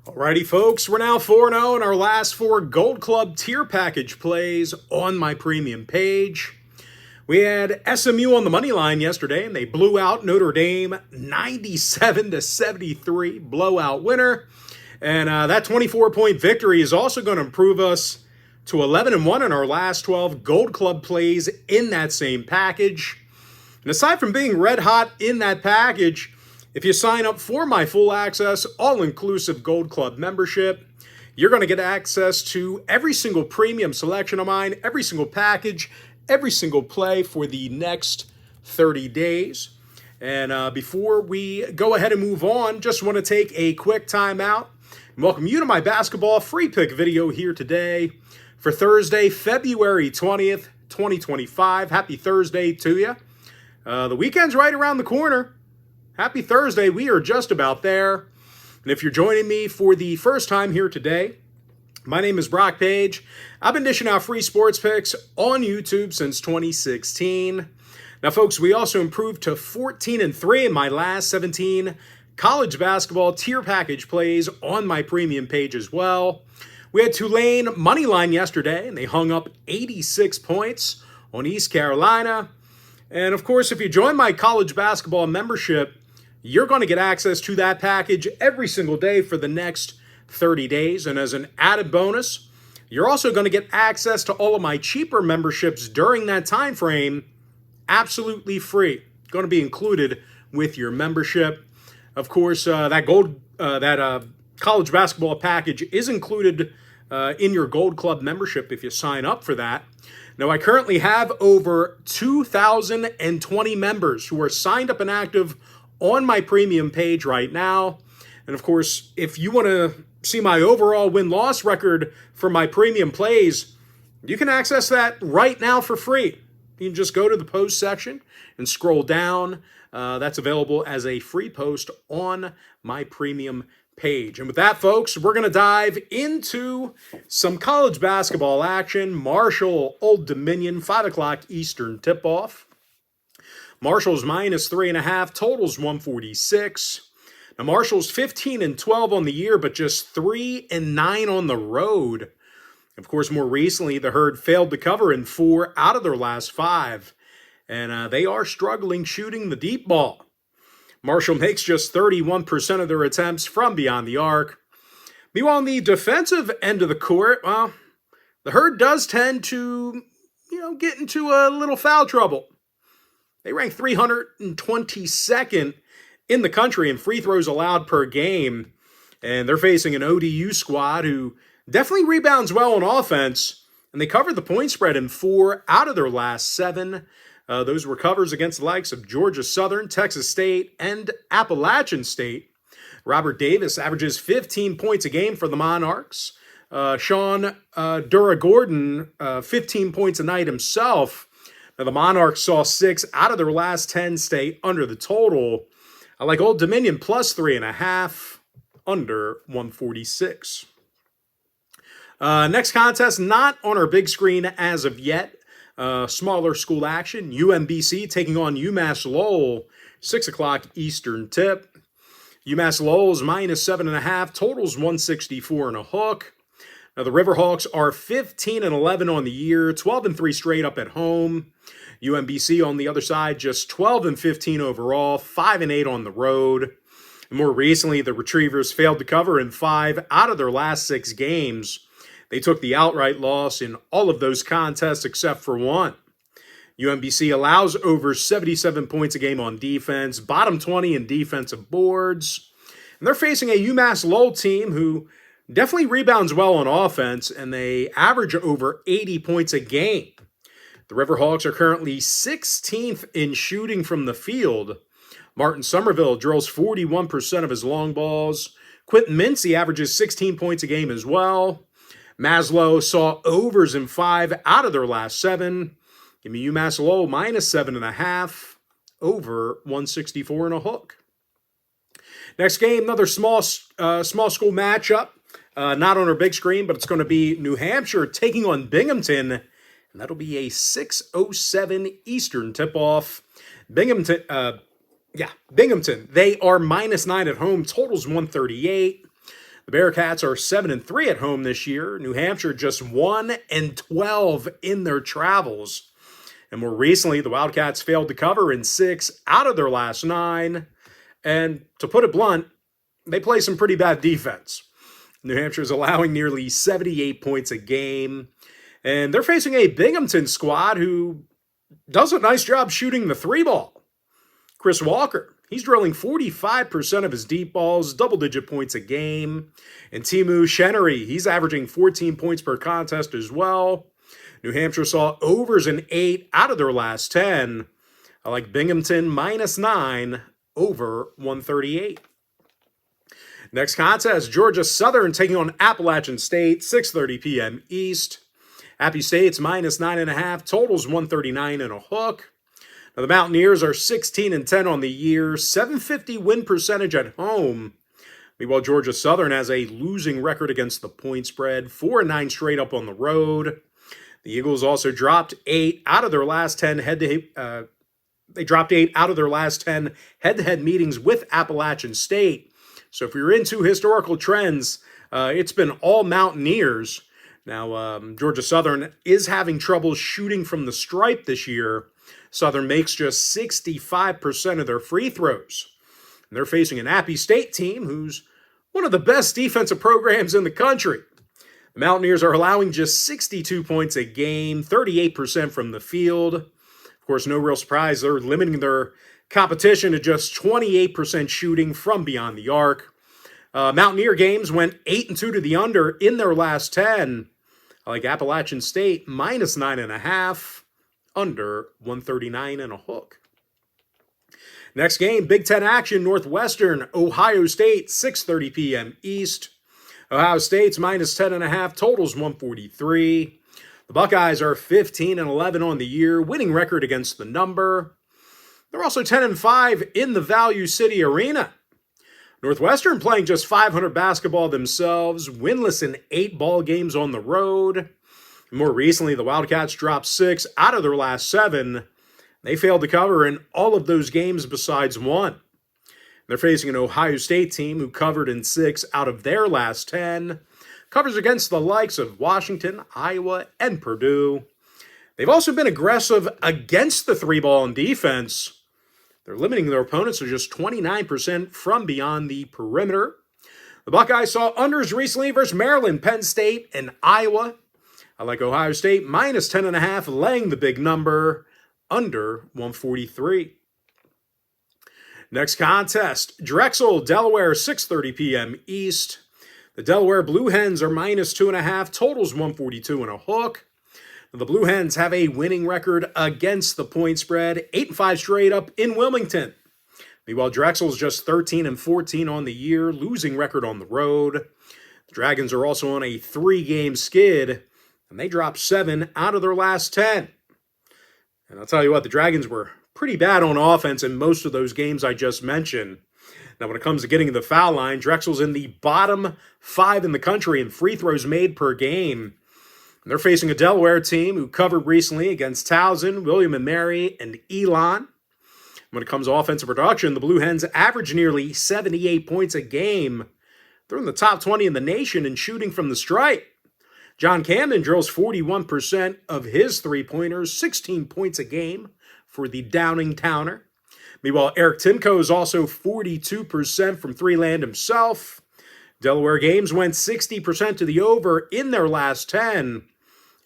Alrighty, folks, we're now 4-0 in our last four Gold Club tier package plays on my premium page. We had SMU on the money line yesterday, and they blew out Notre Dame 97-73, blowout winner. And that 24-point victory is also going to improve us to 11-1 in our last 12 Gold Club plays in that same package. And aside from being red hot in that package, if you sign up for my full access, all-inclusive Gold Club membership, you're going to get access to every single premium selection of mine, every single package, every single play for the next 30 days. And before we go ahead and move on, just want to take a quick time out and welcome you to my basketball free pick video here today for Thursday, February 20th, 2025. Happy Thursday to you. The weekend's right around the corner. Happy Thursday. We are just about there. And if you're joining me for the first time here today, my name is Brock Page. I've been dishing out free sports picks on YouTube since 2016. Now, folks, we also improved to 14-3 in my last 17 college basketball tier package plays on my premium page as well. We had Tulane money line yesterday, and they hung up 86 points on East Carolina. And, of course, if you join my college basketball membership, you're going to get access to that package every single day for the next 30 days. And as an added bonus, you're also going to get access to all of my cheaper memberships during that time frame, absolutely free. Going to be included with your membership. Of course, that college basketball package is included in your Gold Club membership if you sign up for that. Now, I currently have over 2,020 members who are signed up and active on my premium page right now. And of course, if you want to see my overall win-loss record for my premium plays, you can access that right now for free. You can just go to the post section and scroll down. That's available as a free post on my premium page. And with that, folks, we're going to dive into some college basketball action. Marshall, Old Dominion, 5 o'clock Eastern tip-off. Marshall's minus 3.5, totals 146. Now, Marshall's 15-12 on the year, but just 3-9 on the road. Of course, more recently, the Herd failed to cover in 4 out of their last 5. And they are struggling shooting the deep ball. Marshall makes just 31% of their attempts from beyond the arc. Meanwhile, on the defensive end of the court, well, the Herd does tend to, get into a little foul trouble. They rank 322nd in the country in free throws allowed per game. And they're facing an ODU squad who definitely rebounds well on offense. And they covered the point spread in 4 out of their last 7. Those were covers against the likes of Georgia Southern, Texas State, and Appalachian State. Robert Davis averages 15 points a game for the Monarchs. Sean Dura-Gordon, 15 points a night himself. Now, the Monarchs saw 6 out of their last 10 stay under the total. I like Old Dominion plus 3.5, under 146. Next contest, not on our big screen as of yet. Smaller school action. UMBC taking on UMass Lowell, 6 o'clock Eastern tip. UMass Lowell's minus 7.5, totals 164 and a hook. Now, the Riverhawks are 15-11 on the year, 12-3 straight up at home. UMBC on the other side, just 12-15 overall, 5-8 on the road. And more recently, the Retrievers failed to cover in 5 out of their last 6 games. They took the outright loss in all of those contests except for one. UMBC allows over 77 points a game on defense, bottom 20 in defensive boards. And they're facing a UMass Lowell team who definitely rebounds well on offense, and they average over 80 points a game. The Riverhawks are currently 16th in shooting from the field. Martin Somerville drills 41% of his long balls. Quentin Mincy averages 16 points a game as well. MASSLOW saw overs in 5 out of their last 7. Give me UMass Lowell minus 7.5, over 164 and a hook. Next game, another small school matchup. Not on our big screen, but it's going to be New Hampshire taking on Binghamton, and that'll be a 6:07 Eastern tip-off. Binghamton, they are minus 9 at home, totals 138. The Bearcats are 7-3 at home this year. New Hampshire just 1-12 in their travels. And more recently, the Wildcats failed to cover in 6 out of their last 9. And to put it blunt, they play some pretty bad defense. New Hampshire is allowing nearly 78 points a game. And they're facing a Binghamton squad who does a nice job shooting the 3-ball. Chris Walker, he's drilling 45% of his deep balls, double-digit points a game. And Timu Chenery, he's averaging 14 points per contest as well. New Hampshire saw overs in 8 out of their last 10. I like Binghamton -9 over 138. Next contest, Georgia Southern taking on Appalachian State, 6:30 p.m. East. Appy State's -9.5, totals 139 and a hook. Now the Mountaineers are 16-10 on the year, 750 win percentage at home. Meanwhile, Georgia Southern has a losing record against the point spread, 4-9 straight up on the road. The Eagles also dropped 8 out of their last 10 head-to-head meetings with Appalachian State. So if you're into historical trends, it's been all Mountaineers. Now, Georgia Southern is having trouble shooting from the stripe this year. Southern makes just 65% of their free throws. And they're facing an Appy State team who's one of the best defensive programs in the country. The Mountaineers are allowing just 62 points a game, 38% from the field. Of course, no real surprise, they're limiting their competition to just 28% shooting from beyond the arc. Mountaineer games went 8-2 to the under in their last 10. I like Appalachian State -9.5, under 139 and a hook. Next game, Big Ten action, Northwestern, Ohio State, 6:30 p.m. East. Ohio State's -10.5, totals 143. The Buckeyes are 15-11 on the year, winning record against the number. They're also 10-5 in the Value City Arena. Northwestern playing just 500 basketball themselves, winless in 8 ball games on the road. More recently, the Wildcats dropped 6 out of their last 7. They failed to cover in all of those games besides 1. They're facing an Ohio State team who covered in 6 out of their last 10. Covers against the likes of Washington, Iowa, and Purdue. They've also been aggressive against the 3-ball in defense. They're limiting their opponents to just 29% from beyond the perimeter. The Buckeyes saw unders recently versus Maryland, Penn State, and Iowa. I like Ohio State -10.5, laying the big number, under 143. Next contest, Drexel, Delaware, 6:30 p.m. East. The Delaware Blue Hens are -2.5, totals 142 and a hook. The Blue Hens have a winning record against the point spread, 8-5 straight up in Wilmington. Meanwhile, Drexel's just 13-14 on the year, losing record on the road. The Dragons are also on a 3-game skid, and they dropped 7 out of their last 10. And I'll tell you what, the Dragons were pretty bad on offense in most of those games I just mentioned. Now, when it comes to getting to the foul line, Drexel's in the bottom 5 in the country in free throws made per game. And they're facing a Delaware team who covered recently against Towson, William & Mary, and Elon. When it comes to offensive production, the Blue Hens average nearly 78 points a game. They're in the top 20 in the nation in shooting from the stripe. John Camden drills 41% of his three-pointers, 16 points a game for the Downing Towner. Meanwhile, Eric Timko is also 42% from three-land himself. Delaware games went 60% to the over in their last 10.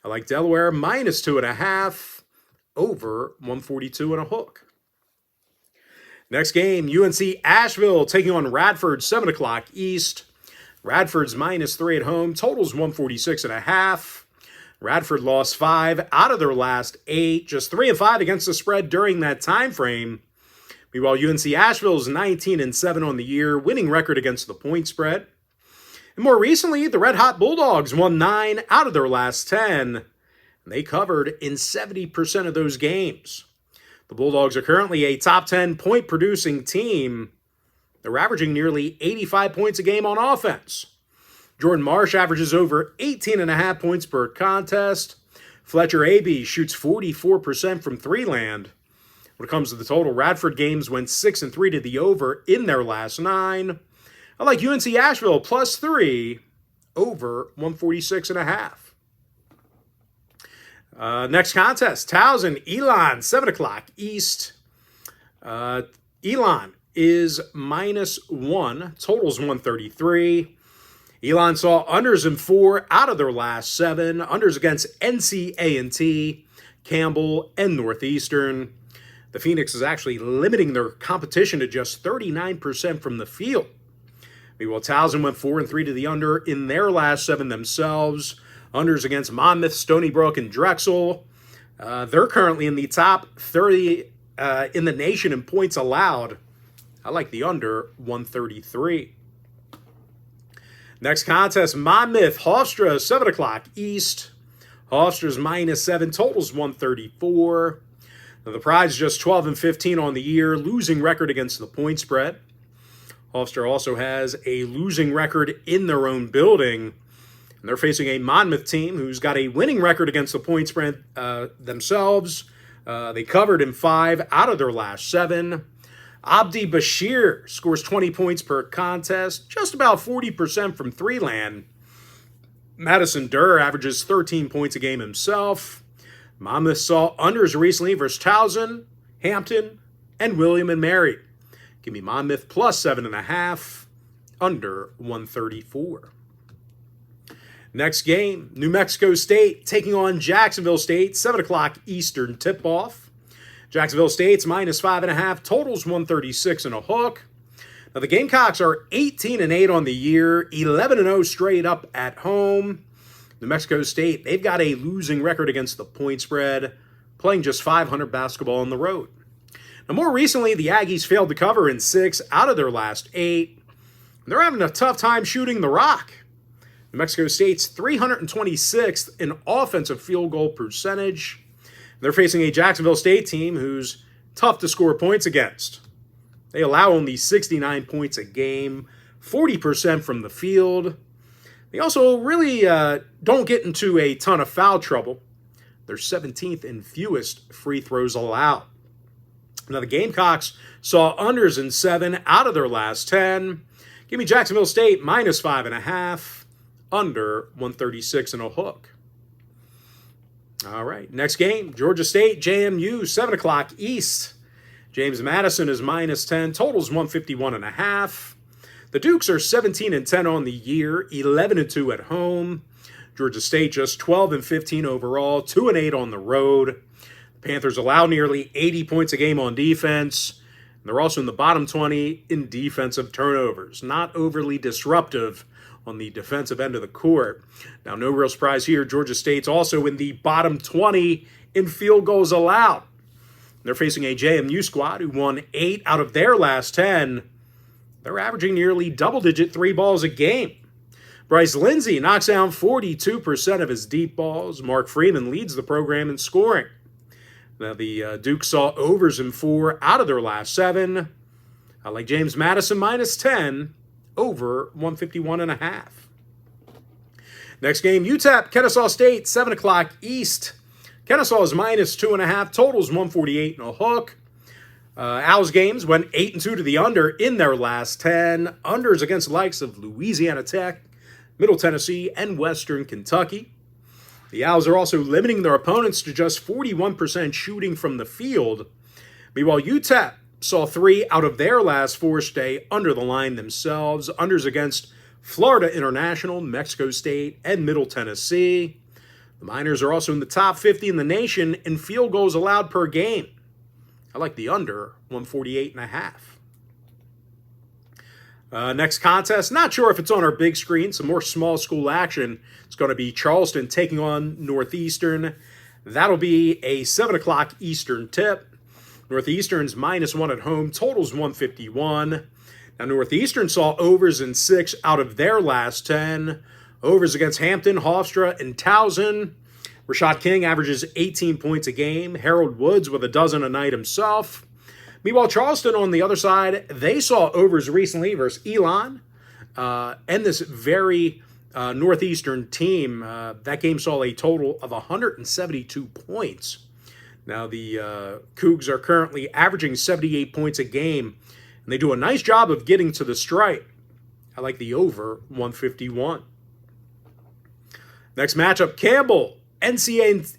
I like Delaware -2.5, over 142 and a hook. Next game, UNC-Asheville taking on Radford, 7 o'clock East. Radford's -3 at home, totals 146.5. Radford lost 5 out of their last 8, just 3-5 against the spread during that time frame. Meanwhile, UNC-Asheville is 19-7 on the year, winning record against the point spread. And more recently, the Red Hot Bulldogs won 9 out of their last 10. And they covered in 70% of those games. The Bulldogs are currently a top 10 point-producing team. They're averaging nearly 85 points a game on offense. Jordan Marsh averages over 18.5 points per contest. Fletcher Abee shoots 44% from three-land. When it comes to the total, Radford games went 6-3 to the over in their last 9. I like UNC Asheville plus 3 over 146.5. Next contest, TOWS and ELON, 7 o'clock East. ELON is -1, totals 133. ELON saw unders in 4 out of their last 7. Unders against NCAAM, Campbell, and Northeastern. The Phoenix is actually limiting their competition to just 39% from the field. Meanwhile, Towson went 4 and 3 to the under in their last 7 themselves. Unders against Monmouth, Stony Brook, and Drexel. They're currently in the top 30 in the nation in points allowed. I like the under 133. Next contest, Monmouth, Hofstra, 7 o'clock East. Hofstra's -7, totals 134. Now, the Pride's just 12 and 15 on the year, losing record against the point spread. Hofstra also has a losing record in their own building. And they're facing a Monmouth team who's got a winning record against the point spread themselves. They covered in 5 out of their last 7. Abdi Bashir scores 20 points per contest, just about 40% from 3-land. Madison Durr averages 13 points a game himself. Monmouth saw unders recently versus Towson, Hampton, and William and Mary. Give me Monmouth plus 7.5, under 134. Next game, New Mexico State taking on Jacksonville State, 7 o'clock Eastern tip-off. Jacksonville State's -5.5, totals 136 and a hook. Now the Gamecocks are 18 and 8 on the year, 11 and 0 straight up at home. New Mexico State, they've got a losing record against the point spread, playing just .500 basketball on the road. Now more recently, the Aggies failed to cover in 6 out of their last 8. They're having a tough time shooting the rock. New Mexico State's 326th in offensive field goal percentage. They're facing a Jacksonville State team who's tough to score points against. They allow only 69 points a game, 40% from the field. They also really don't get into a ton of foul trouble. They're 17th in fewest free throws allowed. Now the Gamecocks saw unders in 7 out of their last 10. Give me Jacksonville State -5.5, under 136 and a hook. All right, next game, Georgia State, JMU, 7 o'clock East. James Madison is -10, totals 151.5. The Dukes are 17 and 10 on the year, 11 and 2 at home. Georgia State just 12 and 15 overall, 2 and 8 on the road. The Panthers allow nearly 80 points a game on defense. They're also in the bottom 20 in defensive turnovers, not overly disruptive on the defensive end of the court. Now, no real surprise here. Georgia State's also in the bottom 20 in field goals allowed. They're facing a JMU squad who won 8 out of their last 10. They're averaging nearly double-digit 3 balls a game. Bryce Lindsey knocks down 42% of his deep balls. Mark Freeman leads the program in scoring. Now, the Dukes saw overs in 4 out of their last 7. I like James Madison -10. Over 151.5. Next game, UTEP, Kennesaw State, 7 o'clock East. Kennesaw is -2.5, totals 148 and a hook. Owls games went 8 and 2 to the under in their last 10. Unders against the likes of Louisiana Tech, Middle Tennessee, and Western Kentucky. The Owls are also limiting their opponents to just 41% shooting from the field. Meanwhile, UTEP saw 3 out of their last 4 stay under the line themselves. Unders against Florida International, Mexico State, and Middle Tennessee. The Miners are also in the top 50 in the nation in field goals allowed per game. I like the under 148.5. Next contest, not sure if it's on our big screen, some more small school action. It's going to be Charleston taking on Northeastern. That'll be a 7 o'clock Eastern tip. Northeastern's -1 at home, totals 151. Now, Northeastern saw overs in 6 out of their last 10. Overs against Hampton, Hofstra, and Towson. Rashad King averages 18 points a game. Harold Woods with a dozen a night himself. Meanwhile, Charleston on the other side, they saw overs recently versus ELON. And this very Northeastern team, that game saw a total of 172 points. Now, the Cougs are currently averaging 78 points a game, and they do a nice job of getting to the stripe. I like the over 151. Next matchup, Campbell, NCAAT,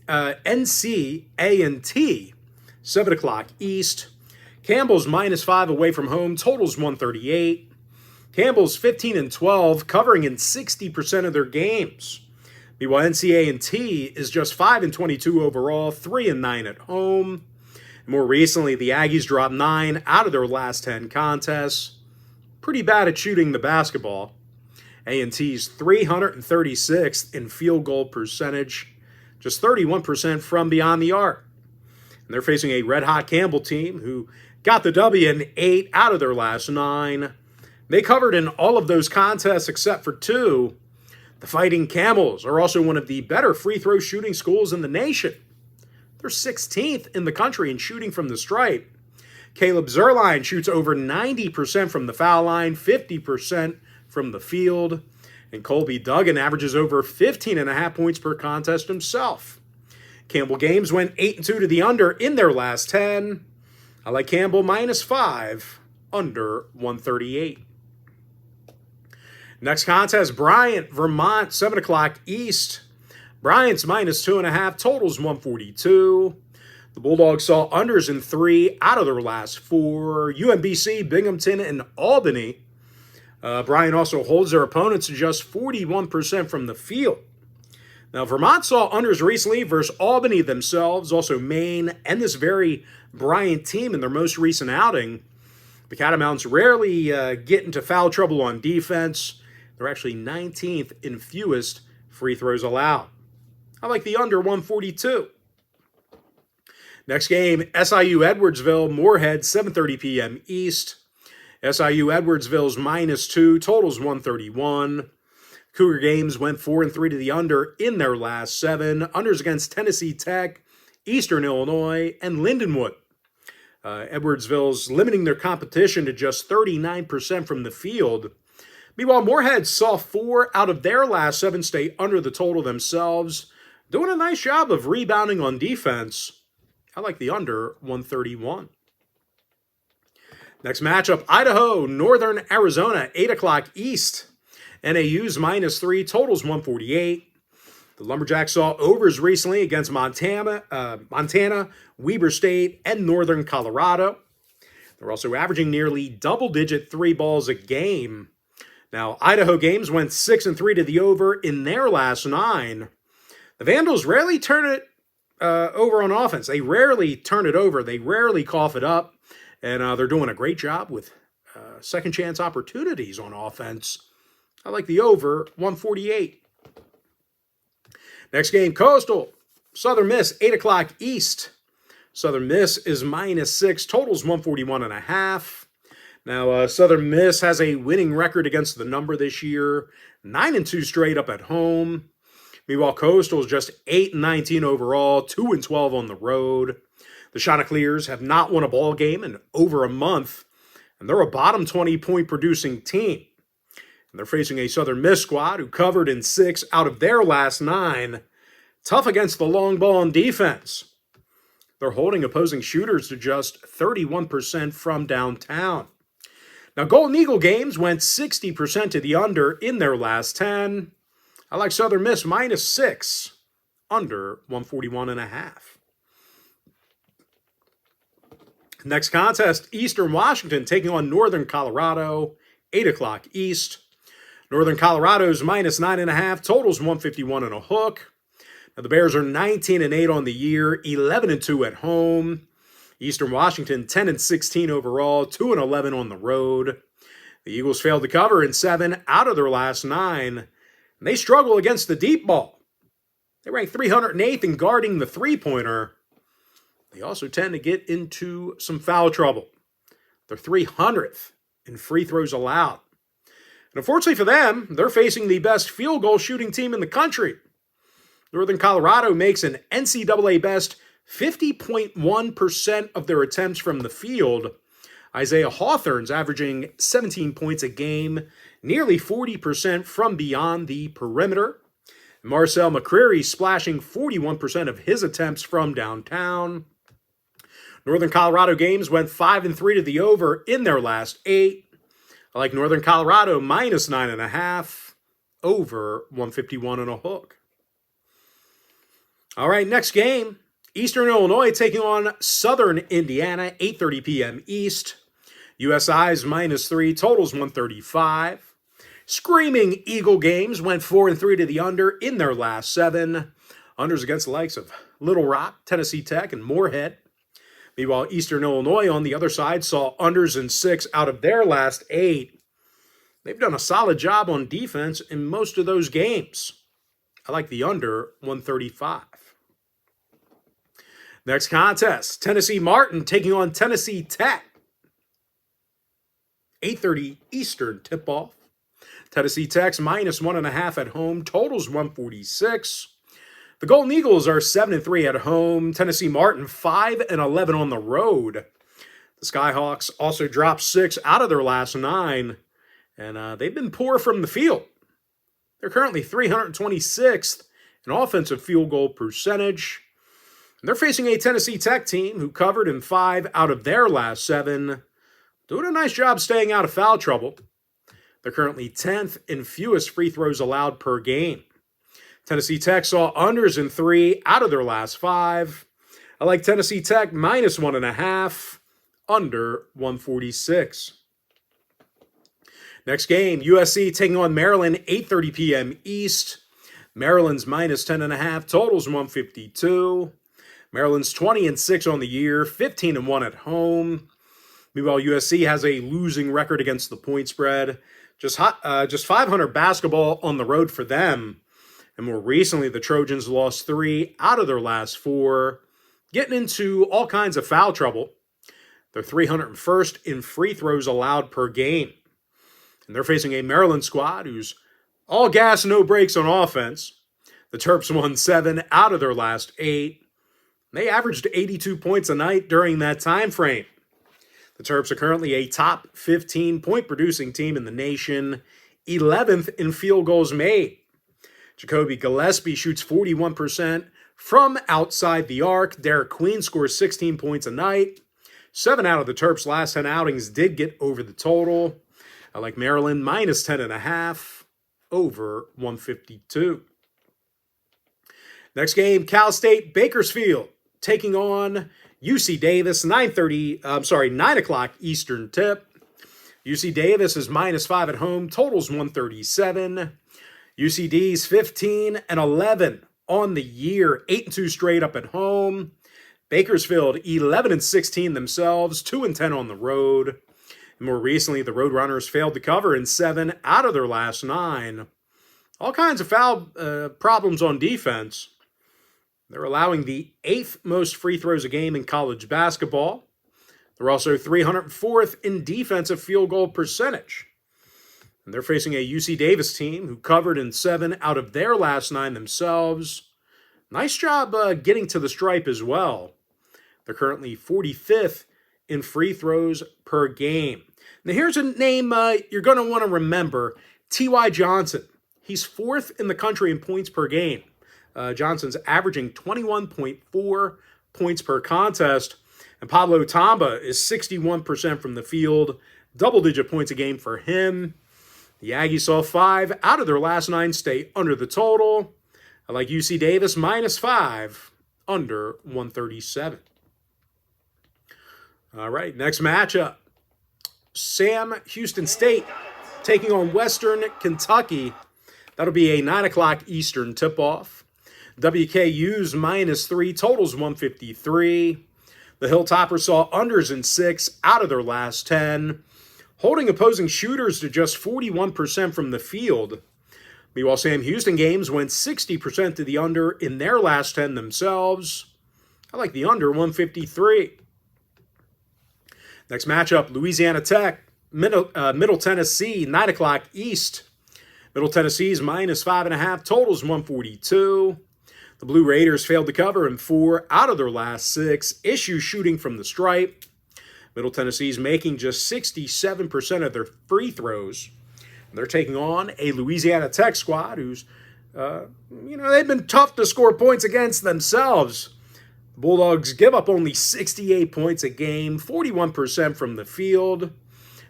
7 o'clock East. Campbell's -5 away from home, totals 138. Campbell's 15-12, covering in 60% of their games. Meanwhile, NCAAT is just 5-22 overall, 3-9 at home. More recently, the Aggies dropped 9 out of their last 10 contests. Pretty bad at shooting the basketball. A&T's 336th in field goal percentage, just 31% from beyond the arc. And they're facing a red-hot Campbell team who got the W in 8 out of their last 9. They covered in all of those contests except for 2. The Fighting Camels are also one of the better free throw shooting schools in the nation. They're 16th in the country in shooting from the stripe. Caleb Zerline shoots over 90% from the foul line, 50% from the field. And Colby Duggan averages over 15.5 points per contest himself. Campbell games went 8-2 to the under in their last 10. I like Campbell -5, under 138. Next contest, Bryant, Vermont, 7 o'clock East. Bryant's -2.5, totals 142. The Bulldogs saw unders in 3 out of their last 4. UMBC, Binghamton, and Albany. Bryant also holds their opponents to just 41% from the field. Now, Vermont saw unders recently versus Albany themselves, also Maine, and this very Bryant team in their most recent outing. The Catamounts rarely get into foul trouble on defense. They're actually 19th in fewest free throws allowed. I like the under 142. Next game, SIU-Edwardsville, Moorhead, 7:30 p.m. East. SIU-Edwardsville's -2, totals 131. Cougar games went 4-3 to the under in their last 7. Unders against Tennessee Tech, Eastern Illinois, and Lindenwood. Edwardsville's limiting their competition to just 39% from the field. Meanwhile, Moorhead saw 4 out of their last 7 stay under the total themselves, doing a nice job of rebounding on defense. I like the under 131. Next matchup, Idaho, Northern Arizona, 8 o'clock East. NAU's -3, totals 148. The Lumberjacks saw overs recently against Montana, Weber State, and Northern Colorado. They're also averaging nearly double-digit 3 balls a game. Now, Idaho games went 6-3 to the over in their last 9. The Vandals rarely turn it over on offense. They rarely turn it over. They rarely cough it up. And they're doing a great job with second chance opportunities on offense. I like the over 148. Next game, Coastal, Southern Miss, 8 o'clock East. Southern Miss is -6, totals 141.5. Now, Southern Miss has a winning record against the number this year, 9-2 straight up at home. Meanwhile, Coastal is just 8-19 overall, 2-12 on the road. The Chanticleers have not won a ball game in over a month, and they're a bottom 20 point producing team. And they're facing a Southern Miss squad who covered in 6 out of their last 9. Tough against the long ball on defense. They're holding opposing shooters to just 31% from downtown. Now, Golden Eagle games went 60% to the under in their last 10. I like Southern Miss -6, under 141.5. Next contest, Eastern Washington taking on Northern Colorado, 8 o'clock East. Northern Colorado's -9.5, totals 151 and a hook. Now, the Bears are 19-8 on the year, 11-2 at home. Eastern Washington 10-16 overall, 2-11 on the road. The Eagles failed to cover in 7 out of their last 9, and they struggle against the deep ball. They rank 308th in guarding the three-pointer. They also tend to get into some foul trouble. They're 300th in free throws allowed. And unfortunately for them, they're facing the best field goal shooting team in the country. Northern Colorado makes an NCAA best 50.1% of their attempts from the field. Isaiah Hawthorne's averaging 17 points a game, nearly 40% from beyond the perimeter. Marcel McCreary splashing 41% of his attempts from downtown. Northern Colorado games went 5-3 to the over in their last 8. I like Northern Colorado minus 9.5 over 151 and a hook. All right, next game. Eastern Illinois taking on Southern Indiana, 8:30 p.m. East. USI's minus 3, totals 135. Screaming Eagle games went 4-3 to the under in their last 7. Unders against the likes of Little Rock, Tennessee Tech, and Moorhead. Meanwhile, Eastern Illinois on the other side saw unders in 6 out of their last 8. They've done a solid job on defense in most of those games. I like the under 135. Next contest, Tennessee Martin taking on Tennessee Tech. 8:30 Eastern tip-off. Tennessee Tech's minus 1.5 at home, totals 146. The Golden Eagles are 7-3 at home. Tennessee Martin 5-11 on the road. The Skyhawks also dropped 6 out of their last 9, and they've been poor from the field. They're currently 326th in offensive field goal percentage. And they're facing a Tennessee Tech team who covered in 5 out of their last 7, doing a nice job staying out of foul trouble. They're currently 10th in fewest free throws allowed per game. Tennessee Tech saw unders in 3 out of their last 5. I like Tennessee Tech minus 1.5, under 146. Next game, USC taking on Maryland, 8:30 p.m. East. Maryland's minus 10.5, totals 152. Maryland's 20-6 on the year, 15-1 at home. Meanwhile, USC has a losing record against the point spread. Just 500 basketball on the road for them. And more recently, the Trojans lost 3 out of their last 4, getting into all kinds of foul trouble. They're 301st in free throws allowed per game. And they're facing a Maryland squad who's all gas, no brakes on offense. The Terps won 7 out of their last 8. They averaged 82 points a night during that time frame. The Terps are currently a top 15 point-producing team in the nation, 11th in field goals made. Jacoby Gillespie shoots 41% from outside the arc. Derek Queen scores 16 points a night. 7 out of the Terps' last 10 outings did get over the total. I like Maryland minus 10.5 over 152. Next game, Cal State Bakersfield taking on UC Davis, 9 o'clock Eastern tip. UC Davis is minus 5 at home, totals 137. UCD's 15-11 on the year, 8-2 straight up at home. Bakersfield 11-16 themselves, 2-10 on the road. And more recently, the Roadrunners failed to cover in 7 out of their last 9. All kinds of foul problems on defense. They're allowing the 8th most free throws a game in college basketball. They're also 304th in defensive field goal percentage. And they're facing a UC Davis team who covered in 7 out of their last 9 themselves. Nice job getting to the stripe as well. They're currently 45th in free throws per game. Now here's a name you're going to want to remember, T.Y. Johnson. He's 4th in the country in points per game. Johnson's averaging 21.4 points per contest. And Pablo Tamba is 61% from the field. Double-digit points a game for him. The Aggies saw 5 out of their last 9 stay under the total. I like UC Davis minus 5, under 137. All right, next matchup. Sam Houston State taking on Western Kentucky. That'll be a 9 o'clock Eastern tip-off. WKU's minus 3, totals 153. The Hilltoppers saw unders in 6 out of their last 10, holding opposing shooters to just 41% from the field. Meanwhile, Sam Houston games went 60% to the under in their last 10 themselves. I like the under 153. Next matchup, Louisiana Tech, Middle Tennessee, 9 o'clock East. Middle Tennessee's minus 5.5, totals 142. The Blue Raiders failed to cover in 4 out of their last 6, issues shooting from the stripe. Middle Tennessee's making just 67% of their free throws. They're taking on a Louisiana Tech squad who's, they've been tough to score points against themselves. The Bulldogs give up only 68 points a game, 41% from the field.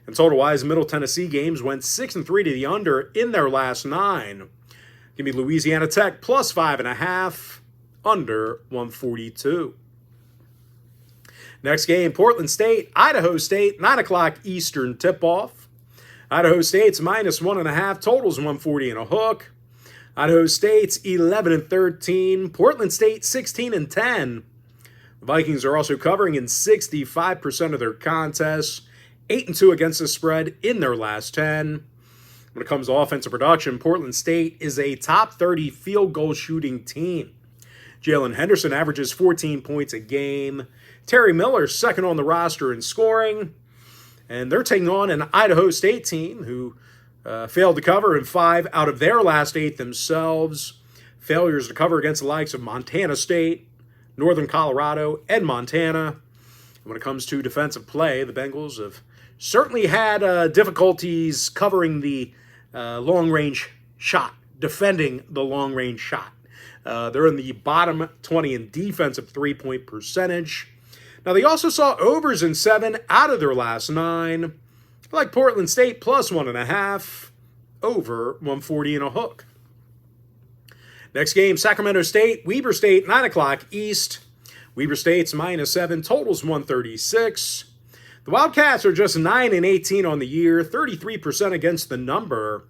And total-wise, Middle Tennessee games went 6-3 to the under in their last 9. Give me Louisiana Tech plus 5.5, under 142. Next game, Portland State, Idaho State, 9 o'clock Eastern tip-off. Idaho State's minus 1.5, totals 140 and a hook. Idaho State's 11-13, Portland State 16-10. The Vikings are also covering in 65% of their contests, 8-2 against the spread in their last 10. When it comes to offensive production, Portland State is a top 30 field goal shooting team. Jalen Henderson averages 14 points a game. Terry Miller second on the roster in scoring. And they're taking on an Idaho State team who failed to cover in 5 out of their last 8 themselves. Failures to cover against the likes of Montana State, Northern Colorado, and Montana. When it comes to defensive play, the Bengals have certainly had difficulties covering the long-range shot, defending the long-range shot. They're in the bottom 20 in defensive three-point percentage. Now, they also saw overs in 7 out of their last 9. I like Portland State plus 1.5, over 140 and a hook. Next game, Sacramento State, Weber State, 9 o'clock East. Weber State's minus 7, totals 136. The Wildcats are just 9-18 on the year, 33% against the number.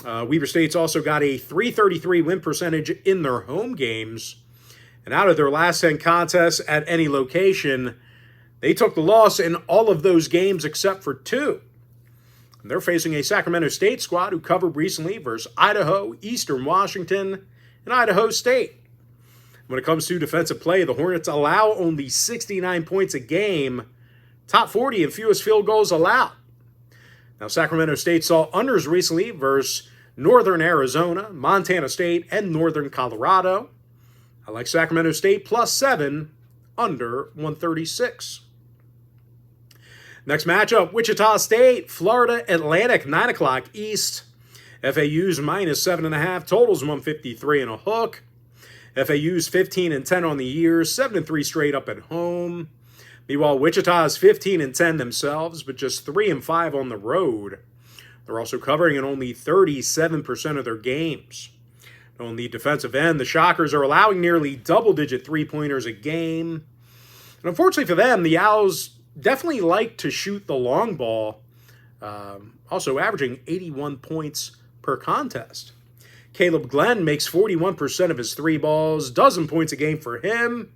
Weber State's also got a .333 win percentage in their home games. And out of their last 10 contests at any location, they took the loss in all of those games except for 2. And they're facing a Sacramento State squad who covered recently versus Idaho, Eastern Washington, and Idaho State. When it comes to defensive play, the Hornets allow only 69 points a game, top 40 in fewest field goals allowed. Now, Sacramento State saw unders recently versus Northern Arizona, Montana State, and Northern Colorado. I like Sacramento State plus 7, under 136. Next matchup, Wichita State, Florida Atlantic, 9 o'clock East. FAU's minus 7.5, totals 153 and a hook. FAU's 15-10 on the year, 7-3 straight up at home. Meanwhile, Wichita's 15-10 themselves, but just 3-5 on the road. They're also covering in only 37% of their games. On the defensive end, the Shockers are allowing nearly double-digit three-pointers a game. And unfortunately for them, the Owls definitely like to shoot the long ball, also averaging 81 points per contest. Caleb Glenn makes 41% of his 3 balls, dozen points a game for him.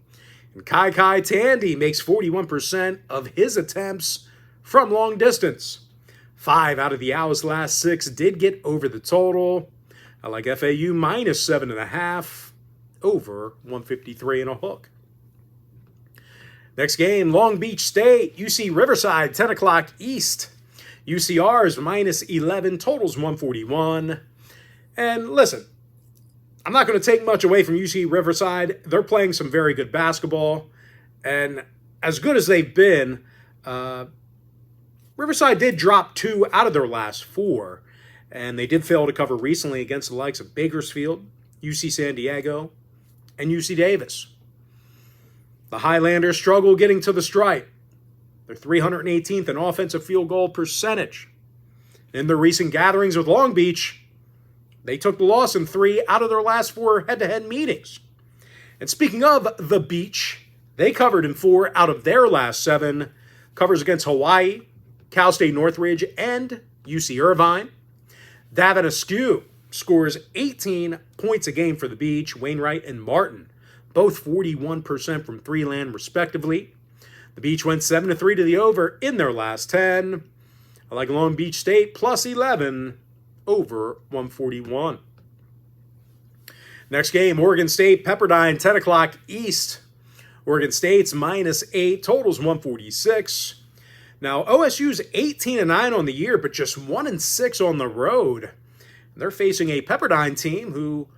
And Kai Tandy makes 41% of his attempts from long distance. 5 out of the Owls' last 6 did get over the total. I like FAU minus 7.5, over 153 and a hook. Next game, Long Beach State, UC Riverside, 10 o'clock East. UCR's minus 11, totals 141. And listen, I'm not going to take much away from UC Riverside. They're playing some very good basketball. And as good as they've been, Riverside did drop 2 out of their last 4. And they did fail to cover recently against the likes of Bakersfield, UC San Diego, and UC Davis. The Highlanders struggle getting to the stripe. They're 318th in offensive field goal percentage. In their recent gatherings with Long Beach, they took the loss in 3 out of their last 4 head-to-head meetings. And speaking of the beach, they covered in 4 out of their last 7. Covers against Hawaii, Cal State Northridge, and UC Irvine. Davin Askew scores 18 points a game for the beach. Wainwright and Martin, both 41% from 3-land respectively. The beach went 7-3 to the over in their last 10. I like Long Beach State plus 11, over 141. Next game, Oregon State, Pepperdine, 10 o'clock East. Oregon State's minus 8, totals 146. Now, OSU's 18-9 on the year, but just 1-6 on the road. They're facing a Pepperdine team who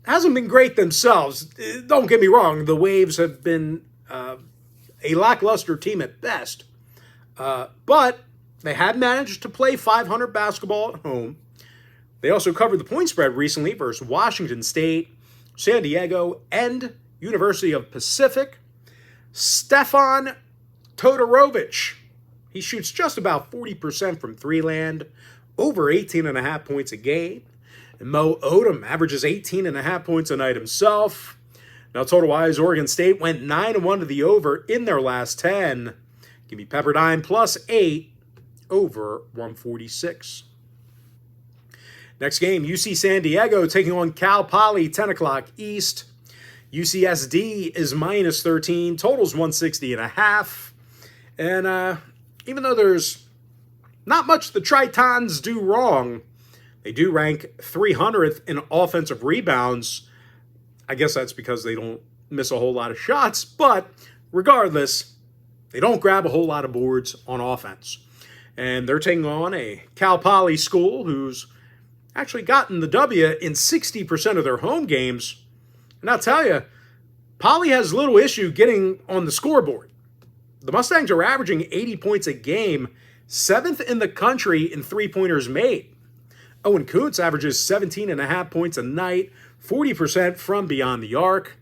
hasn't been great themselves. Don't get me wrong, the Waves have been a lackluster team at best. But they have managed to play 500 basketball at home. They also covered the point spread recently versus Washington State, San Diego, and University of Pacific. Stefan Todorovic He shoots just about 40% from three land, over 18.5 points a game. And Mo Odom averages 18.5 points a night himself. Now, total-wise, Oregon State went 9-1 to the over in their last 10. Give me Pepperdine +8 over 146. Next game, UC San Diego taking on Cal Poly, 10 o'clock East. UCSD is -13, totals 160.5. And even though there's not much the Tritons do wrong, they do rank 300th in offensive rebounds. I guess that's because they don't miss a whole lot of shots, but regardless, they don't grab a whole lot of boards on offense. And they're taking on a Cal Poly school who's actually gotten the W in 60% of their home games. And I'll tell you, Poly has little issue getting on the scoreboard. The Mustangs are averaging 80 points a game, 7th in the country in three-pointers made. Owen Kuntz averages 17.5 points a night, 40% from beyond the arc.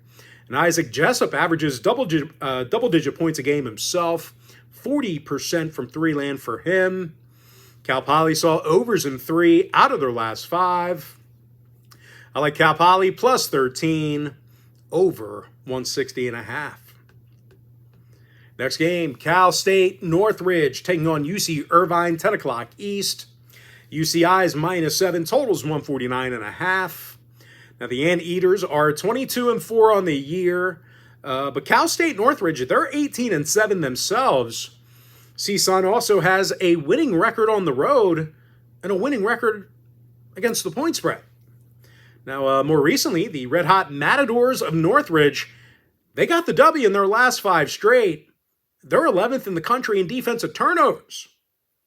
And Isaac Jessup averages double-digit points a game himself, 40% from three land for him. Cal Poly saw overs in 3 out of their last 5. I like Cal Poly +13, over 160.5. Next game, Cal State Northridge taking on UC Irvine, 10 o'clock East. UCI is -7, totals 149.5. Now, the Anteaters are 22-4 on the year, but Cal State Northridge, they're 18-7 themselves. CSUN also has a winning record on the road and a winning record against the point spread. Now, more recently, the red-hot Matadors of Northridge, they got the W in their last 5 straight. They're 11th in the country in defensive turnovers,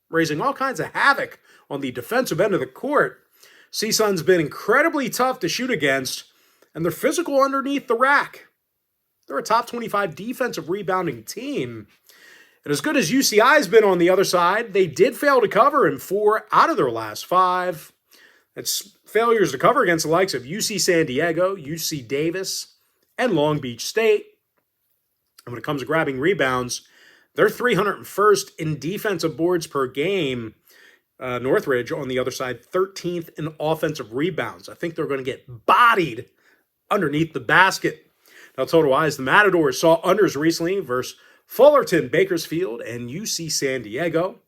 raising all kinds of havoc on the defensive end of the court. CSUN's been incredibly tough to shoot against, and they're physical underneath the rack. They're a top 25 defensive rebounding team. And as good as UCI's been on the other side, they did fail to cover in 4 out of their last 5. That's failures to cover against the likes of UC San Diego, UC Davis, and Long Beach State. And when it comes to grabbing rebounds, they're 301st in defensive boards per game. Northridge, on the other side, 13th in offensive rebounds. I think they're going to get bodied underneath the basket. Now, total-wise, the Matadors saw unders recently versus Fullerton, Bakersfield, and UC San Diego.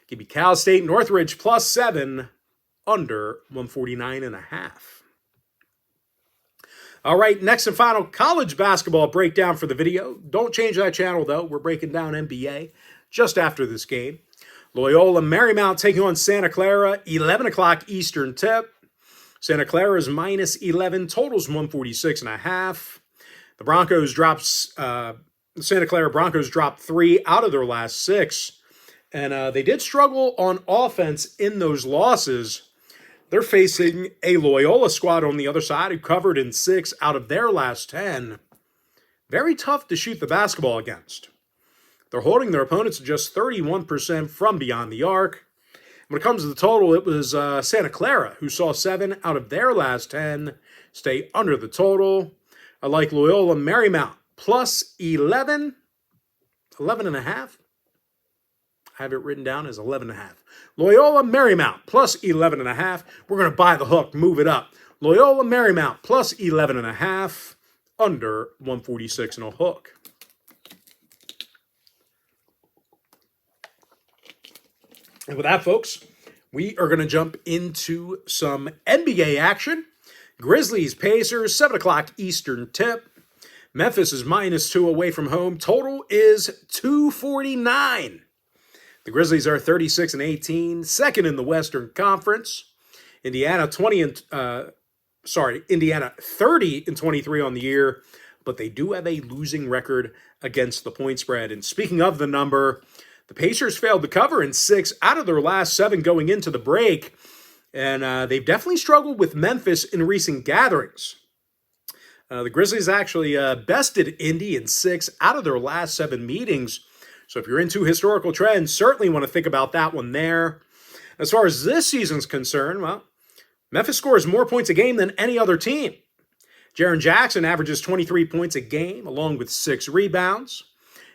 Give me Cal State Northridge +7, under 149.5. All right, next and final college basketball breakdown for the video. Don't change that channel, though. We're breaking down NBA just after this game. Loyola Marymount taking on Santa Clara, 11 o'clock Eastern tip. Santa Clara is -11, totals 146.5. The Broncos drops, Santa Clara Broncos dropped 3 out of their last 6. And they did struggle on offense in those losses. They're facing a Loyola squad on the other side who covered in 6 out of their last 10. Very tough to shoot the basketball against. They're holding their opponents to just 31% from beyond the arc. When it comes to the total, it was Santa Clara who saw 7 out of their last 10 stay under the total. I like Loyola Marymount +11, 11.5. I have it written down as 11.5. Loyola Marymount +11.5. We're going to buy the hook, move it up. Loyola Marymount +11.5, under 146 and a hook. And with that, folks, we are going to jump into some NBA action. Grizzlies, Pacers, 7 o'clock Eastern tip. Memphis is -2 away from home. Total is 249. The Grizzlies are 36-18, second in the Western Conference. Indiana 30-23 on the year, but they do have a losing record against the point spread. And speaking of the number, the Pacers failed to cover in 6 out of their last 7 going into the break, and they've definitely struggled with Memphis in recent gatherings. The Grizzlies actually bested Indy in 6 out of their last 7 meetings. So if you're into historical trends, certainly want to think about that one there. As far as this season's concerned, well, Memphis scores more points a game than any other team. Jaren Jackson averages 23 points a game, along with 6 rebounds.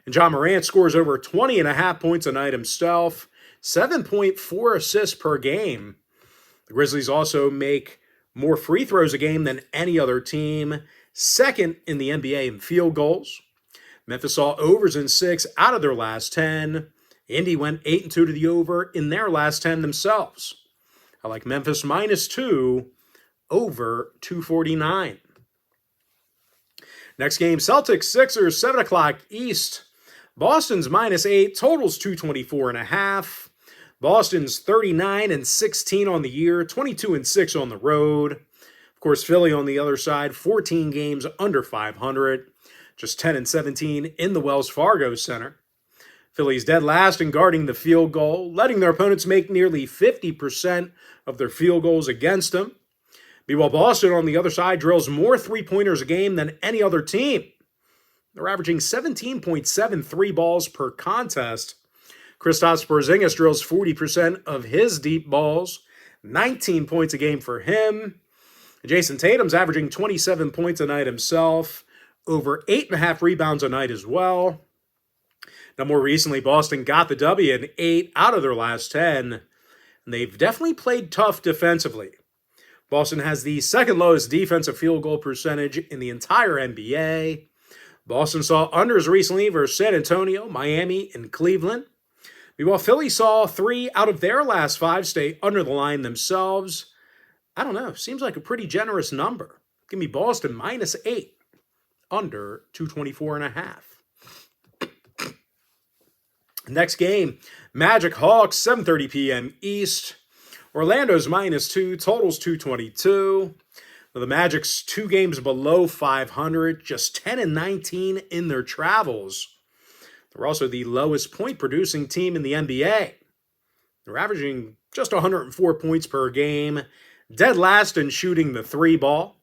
And John Morant scores over 20.5 points a night himself, 7.4 assists per game. The Grizzlies also make more free throws a game than any other team, second in the NBA in field goals. Memphis saw overs in 6 out of their last 10. Indy went 8-2 to the over in their last 10 themselves. I like Memphis -2, over 249. Next game, Celtics-Sixers, 7 o'clock East. Boston's -8, totals 224.5. Boston's 39-16 on the year, 22-6 on the road. Of course, Philly on the other side, 14 games under 500, just 10-17 in the Wells Fargo Center. Philly's dead last in guarding the field goal, letting their opponents make nearly 50% of their field goals against them. Meanwhile, Boston on the other side drills more three-pointers a game than any other team. They're averaging 17.73 balls per contest. Kristaps Porzingis drills 40% of his deep balls, 19 points a game for him. Jason Tatum's averaging 27 points a night himself, over 8.5 rebounds a night as well. Now, more recently, Boston got the W in 8 out of their last 10, and they've definitely played tough defensively. Boston has the second lowest defensive field goal percentage in the entire NBA. Boston saw unders recently versus San Antonio, Miami, and Cleveland. Meanwhile, Philly saw 3 out of their last 5 stay under the line themselves. I don't know, seems like a pretty generous number. Give me Boston -8, under 224.5. Next game, Magic Hawks, 7:30 p.m. East. Orlando's -2, totals 222. The Magic's 2 games below 500, just 10-19 in their travels. They're also the lowest point-producing team in the NBA. They're averaging just 104 points per game, dead last in shooting the 3 ball.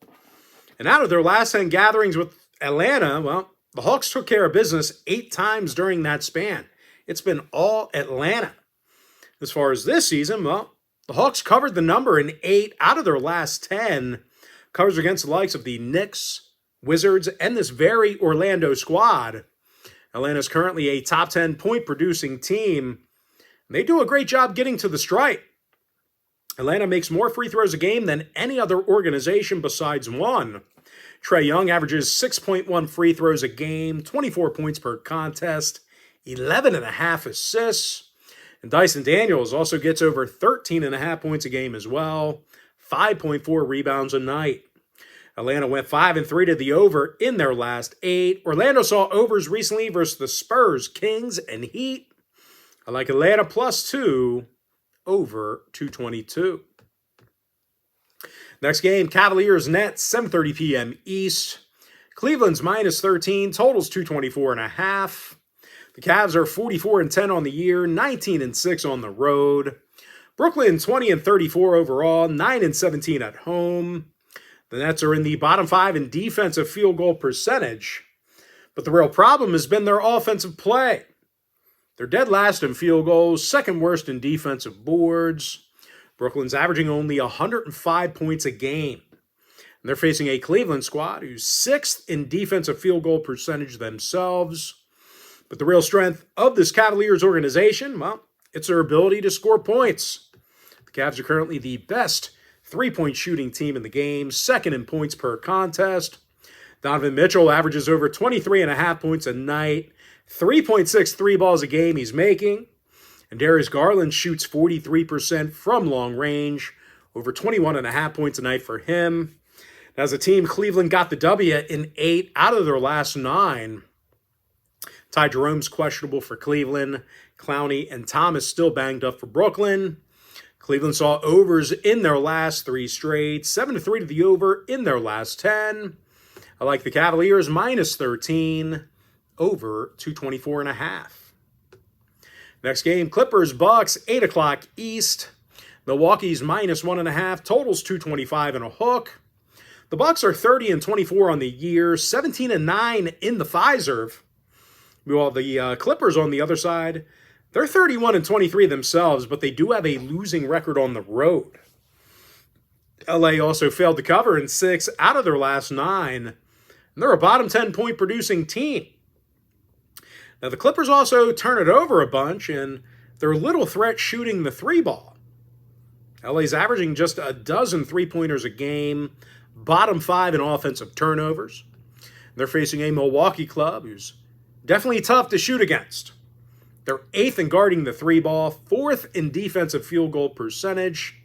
And out of their last 10 gatherings with Atlanta, well, the Hawks took care of business 8 times during that span. It's been all Atlanta. As far as this season, well, the Hawks covered the number in 8 out of their last 10. Covers against the likes of the Knicks, Wizards, and this very Orlando squad. Atlanta's currently a top 10 point-producing team. They do a great job getting to the stripe. Atlanta makes more free throws a game than any other organization besides one. Trae Young averages 6.1 free throws a game, 24 points per contest, 11.5 assists. And Dyson Daniels also gets over 13.5 points a game as well, 5.4 rebounds a night. Atlanta went 5-3 to the over in their last 8. Orlando saw overs recently versus the Spurs, Kings, and Heat. I like Atlanta +2, over 222. Next game, Cavaliers-Nets, 7:30 p.m. East. Cleveland's -13, totals 224.5. The Cavs are 44-10 on the year, 19-6 on the road. Brooklyn 20-34 overall, 9-17 at home. The Nets are in the bottom 5 in defensive field goal percentage. But the real problem has been their offensive play. They're dead last in field goals, second worst in defensive boards. Brooklyn's averaging only 105 points a game. And they're facing a Cleveland squad who's 6th in defensive field goal percentage themselves. But the real strength of this Cavaliers organization, well, it's their ability to score points. The Cavs are currently the best three-point shooting team in the game, second in points per contest. Donovan Mitchell averages over 23.5 points a night, 3.6 3 balls a game he's making. And Darius Garland shoots 43% from long range, over 21.5 points a night for him. As a team, Cleveland got the W in 8 out of their last 9. Ty Jerome's questionable for Cleveland. Clowney and Thomas still banged up for Brooklyn. Cleveland saw overs in their last 3 straight, 7-3 to the over in their last 10. I like the Cavaliers -13, over 224.5. Next game, Clippers-Bucks, 8 o'clock East. Milwaukee's -1.5, totals 225 and a hook. The Bucks are 30-24 on the year, 17-9 in the Fiserv. While the Clippers on the other side, they're 31-23 themselves, but they do have a losing record on the road. LA also failed to cover in 6 out of their last 9. And they're a bottom 10 point producing team. Now, the Clippers also turn it over a bunch, and they're little threat shooting the three ball. LA's averaging just a dozen three-pointers a game, bottom 5 in offensive turnovers. They're facing a Milwaukee club who's definitely tough to shoot against. They're 8th in guarding the three ball, 4th in defensive field goal percentage.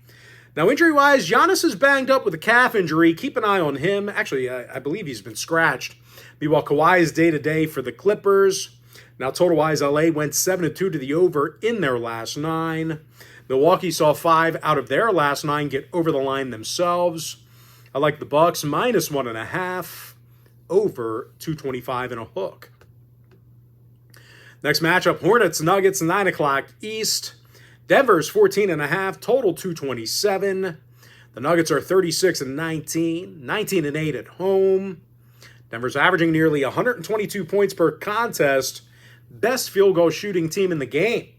Now, injury-wise, Giannis is banged up with a calf injury. Keep an eye on him. Actually, I believe he's been scratched. Meanwhile, Kawhi is day-to-day for the Clippers. Now, total-wise, LA went 7-2 to the over in their last 9. Milwaukee saw 5 out of their last 9 get over the line themselves. I like the Bucks minus 1.5, over 225 and a hook. Next matchup, Hornets, Nuggets, 9 o'clock East. Denver's 14.5, total 227. The Nuggets are 36-19, 19-8 at home. Denver's averaging nearly 122 points per contest, best field goal shooting team in the game.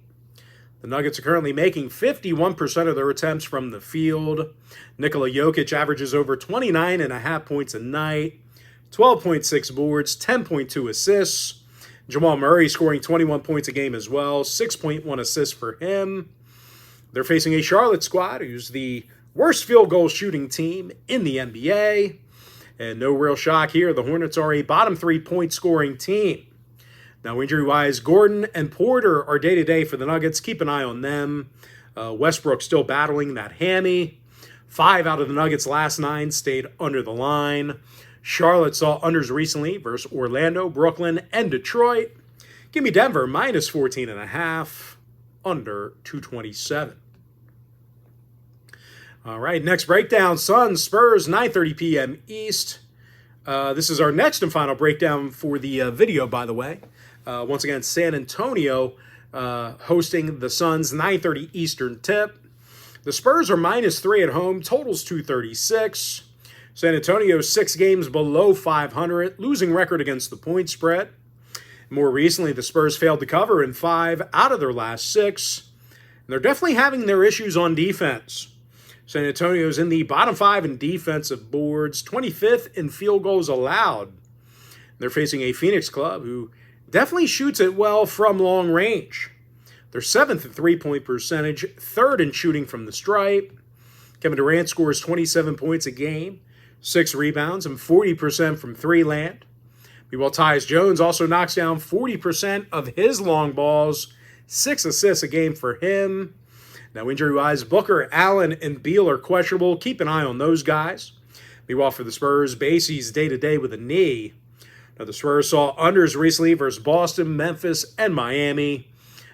The Nuggets are currently making 51% of their attempts from the field. Nikola Jokic averages over 29.5 points a night, 12.6 boards, 10.2 assists. Jamal Murray scoring 21 points a game as well, 6.1 assists for him. They're facing a Charlotte squad who's the worst field goal shooting team in the NBA. And no real shock here, the Hornets are a bottom 3 point scoring team. Now, injury-wise, Gordon and Porter are day-to-day for the Nuggets. Keep an eye on them. Westbrook still battling that hammy. 5 out of the Nuggets' last 9 stayed under the line. Charlotte saw unders recently versus Orlando, Brooklyn, and Detroit. Give me Denver minus 14.5, under 227. All right, next breakdown, Suns, Spurs, 9:30 p.m. East. This is our next and final breakdown for the video, by the way. Once again, San Antonio hosting the Suns, 9:30 Eastern tip. The Spurs are minus 3 at home, totals 236. San Antonio 6 games below 500, losing record against the point spread. More recently, the Spurs failed to cover in 5 out of their last 6. And they're definitely having their issues on defense. San Antonio's in the bottom 5 in defensive boards, 25th in field goals allowed. They're facing a Phoenix club who definitely shoots it well from long range. They're 7th in three-point percentage, 3rd in shooting from the stripe. Kevin Durant scores 27 points a game, 6 rebounds, and 40% from three-land. Meanwhile, Tyus Jones also knocks down 40% of his long balls, 6 assists a game for him. Now, injury-wise, Booker, Allen, and Beal are questionable. Keep an eye on those guys. Meanwhile, for the Spurs, Basie's day-to-day with a knee. Now, the Spurs saw unders recently versus Boston, Memphis, and Miami.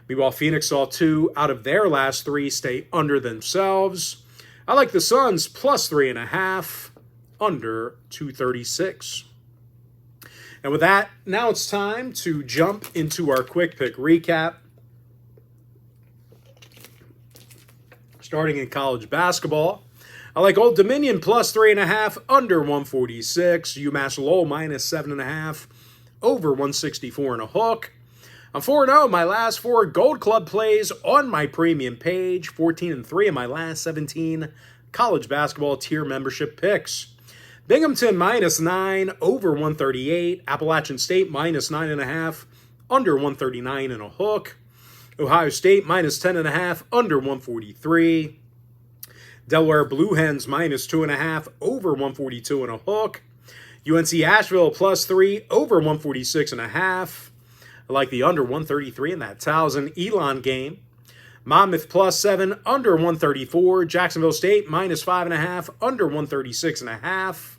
Meanwhile, Phoenix saw 2 out of their last 3 stay under themselves. I like the Suns plus 3.5, under 236. And with that, now it's time to jump into our quick pick recap. Starting in college basketball, I like Old Dominion plus 3.5, under 146. UMass minus 7.5, over 164 and a hook. I'm 4-0 my last 4 Gold Club plays on my premium page. 14-3 in my last 17 college basketball tier membership picks. Binghamton minus 9, over 138. Appalachian State minus 9.5, under 139 and a hook. Ohio State minus 10.5, under 143. Delaware Blue Hens minus 2.5, over 142 and a hook. UNC Asheville plus 3, over 146.5. I like the under 133 in that TOWS-ELON game. Monmouth plus 7, under 134. Jacksonville State minus 5.5, under 136.5.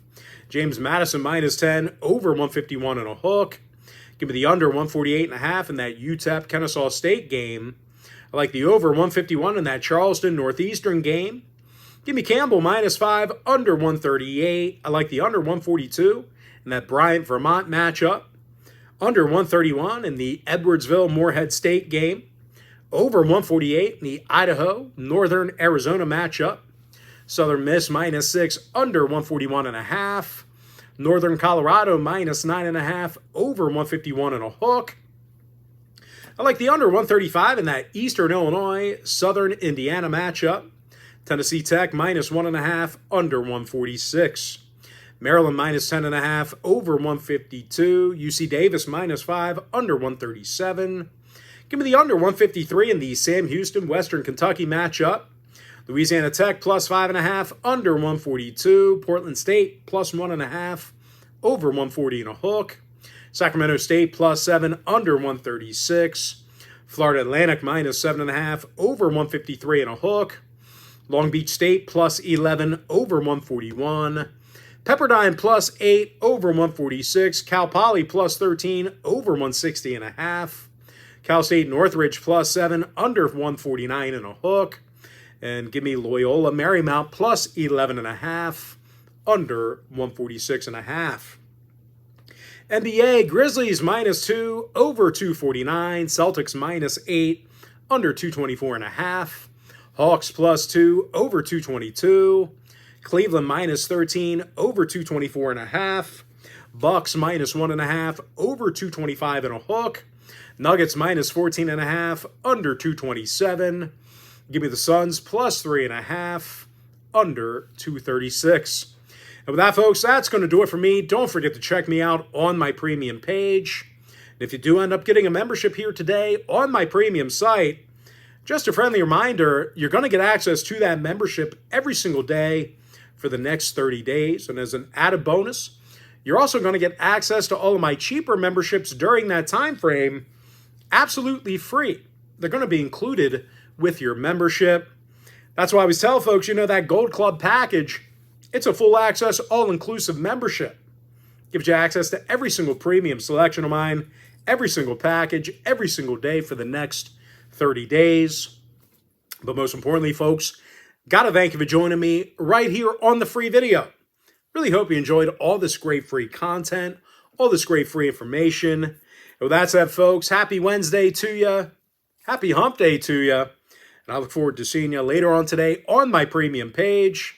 James Madison minus 10, over 151 and a hook. Give me the under 148.5 in that UTEP-Kennesaw State game. I like the over 151 in that Charleston Northeastern game. Give me Campbell minus 5, under 138. I like the under 142 in that Bryant-Vermont matchup. Under 131 in the Edwardsville-Morehead State game. Over 148 in the Idaho-Northern Arizona matchup. Southern Miss minus 6, under 141.5. Northern Colorado minus 9.5, over 151 and a hook. I like the under 135 in that Eastern Illinois, Southern Indiana matchup. Tennessee Tech minus 1.5, under 146. Maryland minus 10.5 over 152. UC Davis minus 5 under 137. Give me the under 153 in the Sam Houston Western Kentucky matchup. Louisiana Tech plus 5.5 under 142. Portland State plus 1.5 over 140 and a hook. Sacramento State plus 7 under 136. Florida Atlantic minus 7.5 over 153 and a hook. Long Beach State plus 11 over 141. Pepperdine plus 8 over 146. Cal Poly plus 13 over 160 and a half. Cal State Northridge plus 7 under 149 and a hook. And give me Loyola Marymount plus 11.5 under 146 and a half. NBA Grizzlies minus 2 over 249. Celtics minus 8 under 224 and a half. Hawks plus 2 over 222. Cleveland minus 13 over 224 and a half. Bucks minus 1.5 over 225 and a hook. Nuggets minus 14.5 under 227. Give me the Suns plus 3.5 under 236. And with that, folks, that's going to do it for me. Don't forget to check me out on my premium page. And if you do end up getting a membership here today on my premium site, just a friendly reminder, you're going to get access to that membership every single day for the next 30 days. And as an added bonus, you're also going to get access to all of my cheaper memberships during that time frame absolutely free. They're going to be included with your membership. That's why I always tell folks, that Gold Club package, it's a full access, all-inclusive membership. Gives you access to every single premium selection of mine, every single package, every single day for the next 30 days. But most importantly, folks, gotta thank you for joining me right here on the free video. Really hope you enjoyed all this great free content, all this great free information. And with that said, folks, happy Wednesday to you. Happy hump day to you. And I look forward to seeing you later on today on my premium page.